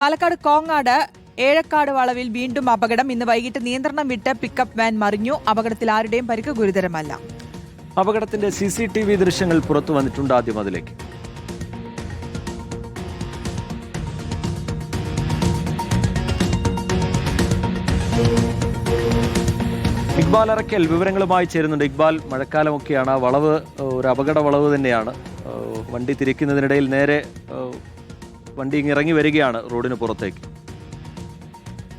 പാലക്കാട് കോങ്ങാട് ഏഴക്കാട് വളവിൽ വീണ്ടും അപകടം. ഇന്ന് വൈകിട്ട് നിയന്ത്രണം വിട്ട് പിക്കപ്പ് വാൻ മറിഞ്ഞു. അപകടത്തിൽ ആരുടെയും പരിക്ക് ഗുരുതരമല്ല. അപകടത്തിന്റെ CCTV ദൃശ്യങ്ങൾ പുറത്തു വന്നിട്ടുണ്ട്. ആദ്യം അതിലേക്ക്. ഇക്ബാൽ അറക്കൽ വിവരങ്ങളുമായി ചേരുന്നുണ്ട്. ഇക്ബാൽ, മഴക്കാലമൊക്കെയാണ്, വളവ് ഒരു അപകട വളവ് തന്നെയാണ്. വണ്ടി തിരിക്കുന്നതിനിടയിൽ നേരെ വണ്ടി ഇറങ്ങി വരികയാണ് റോഡിന് പുറത്തേക്ക്.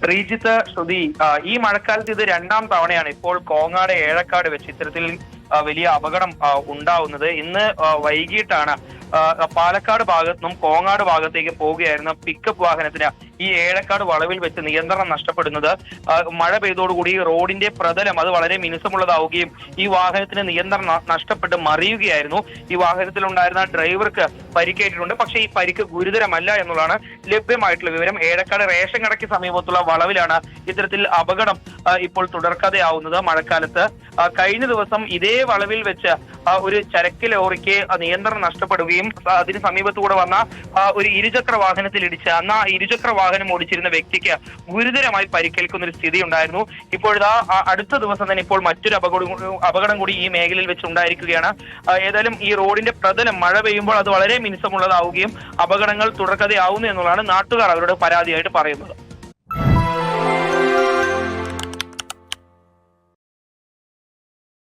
ശ്രീജിത്ത്, ശ്രുതി, ഈ മഴക്കാലത്ത് ഇത് രണ്ടാം തവണയാണ് ഇപ്പോൾ കോങ്ങാട് ഏഴക്കാട് വെച്ച് ഇത്തരത്തിൽ വലിയ അപകടം ഉണ്ടാവുന്നത്. ഇന്ന് വൈകിട്ടാണ് പാലക്കാട് ഭാഗത്തുനിന്നും കോങ്ങാട് ഭാഗത്തേക്ക് പോവുകയായിരുന്ന പിക്കപ്പ് വാഹനത്തിന് ഈ ഏഴക്കാട് വളവിൽ വെച്ച് നിയന്ത്രണം നഷ്ടപ്പെടുന്നത്. മഴ പെയ്തോടുകൂടി റോഡിന്റെ പ്രതലം അത് വളരെ മിനുസമുള്ളതാവുകയും ഈ വാഹനത്തിന് നിയന്ത്രണം നഷ്ടപ്പെട്ട് മറിയുകയായിരുന്നു. ഈ വാഹനത്തിലുണ്ടായിരുന്ന ഡ്രൈവർക്ക് പരിക്കേറ്റിട്ടുണ്ട്. പക്ഷേ ഈ പരിക്ക് ഗുരുതരമല്ല എന്നുള്ളതാണ് ലഭ്യമായിട്ടുള്ള വിവരം. ഏഴക്കാട് റേഷൻ കടയ്ക്ക് സമീപത്തുള്ള വളവിലാണ് ഇത്തരത്തിൽ അപകടം ഇപ്പോൾ തുടർക്കഥയാവുന്നത്. മഴക്കാലത്ത് കഴിഞ്ഞ ദിവസം ഇതേ വളവിൽ വെച്ച് ഒരു ചരക്ക് ലോറിക്ക് നിയന്ത്രണം നഷ്ടപ്പെടുകയും അതിന് സമീപത്തൂടെ വന്ന ഒരു ഇരുചക്ര വാഹനത്തിൽ ഇടിച്ച് അന്ന് ആ ഇരുചക്ര വാഹനം ഓടിച്ചിരുന്ന വ്യക്തിക്ക് ഗുരുതരമായി പരിക്കേൽക്കുന്ന ഒരു സ്ഥിതി ഉണ്ടായിരുന്നു. ഇപ്പോഴാ അടുത്ത ദിവസം തന്നെ ഇപ്പോൾ മറ്റൊരു അപകടം കൂടി ഈ മേഖലയിൽ വെച്ച് ഉണ്ടായിരിക്കുകയാണ്. ഏതായാലും ഈ റോഡിന്റെ പ്രതലം മഴ പെയ്യുമ്പോൾ അത് വളരെ മിനുസമുള്ളതാവുകയും അപകടങ്ങൾ തുടർക്കഥയാവുന്നു എന്നുള്ളതാണ് നാട്ടുകാർ അവരുടെ പരാതിയായിട്ട് പറയുന്നത്.